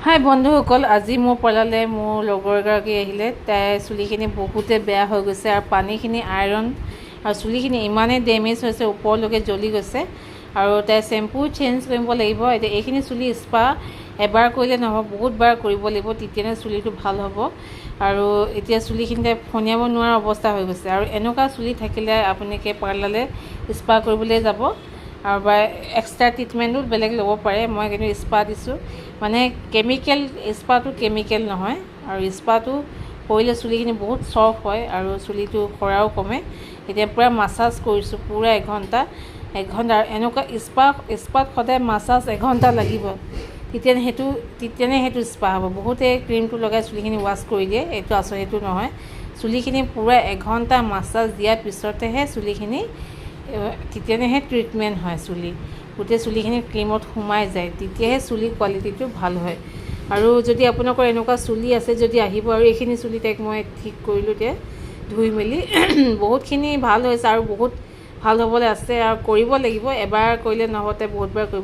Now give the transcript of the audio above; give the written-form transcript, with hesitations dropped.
হাই বন্ধুসকল, আজি মোৰ পাৰ্লাৰলৈ মোৰ লগৰ এগৰাকী আহিলে। তাইৰ চুলিখিনি বহুতে বেয়া হৈ গৈছে আৰু পানীখিনি আইৰণ আৰু চুলিখিনি ইমানেই ডেমেজ হৈছে, ওপৰলৈকে জ্বলি গৈছে আৰু তাই চেম্পু চেঞ্জ কৰিব লাগিব। এতিয়া এইখিনি চুলি স্পা এবাৰ কৰিলে নহ'ব, বহুতবাৰ কৰিব লাগিব, তেতিয়াহে চুলিটো ভাল হ'ব। আৰু এতিয়া চুলিখিনি তাই ফণিয়াব নোৱাৰা অৱস্থা হৈ গৈছে। আৰু এনেকুৱা চুলি থাকিলে আপোনালোকে পাৰ্লাৰলৈ স্পা কৰিবলৈ যাব আৰু বা এক্সট্ৰা ট্ৰিটমেণ্টো বেলেগ ল'ব পাৰে। মই কিন্তু স্পা দিছোঁ, মানে কেমিকেল স্পাটো কেমিকেল নহয়, আৰু স্পাটো কৰিলে চুলিখিনি বহুত চফ্ট হয় আৰু চুলিটো সৰাও কমে। এতিয়া পূৰা মাছাজ কৰিছোঁ পূৰা এঘণ্টা এনেকুৱা স্পাত সদায় মাছাজ এঘণ্টা লাগিব, তেতিয়াহে সেইটো স্পা হ'ব। বহুতে ক্ৰীমটো লগাই চুলিখিনি ৱাছ কৰি দিয়ে, এইটো আচলতে সেইটো নহয়। চুলিখিনি পূৰা এঘণ্টা মাছাজ দিয়াৰ পিছতেহে চুলিখিনি, তেতিয়াহে ট্ৰিটমেণ্ট হয়। গোটেই চুলিখিনি ক্ৰীমত সোমাই যায়, তেতিয়াহে চুলিৰ কোৱালিটিটো ভাল হয়। আৰু যদি আপোনালোকৰ এনেকুৱা চুলি আছে যদি আহিব। আৰু এইখিনি চুলি তাইক মই ঠিক কৰিলোঁ, এতিয়া ধুই মেলি বহুতখিনি ভাল হৈছে আৰু বহুত ভাল হ'বলৈ আছে আৰু কৰিব লাগিব। এবাৰ কৰিলে নহ'ব, বহুতবাৰ কৰিব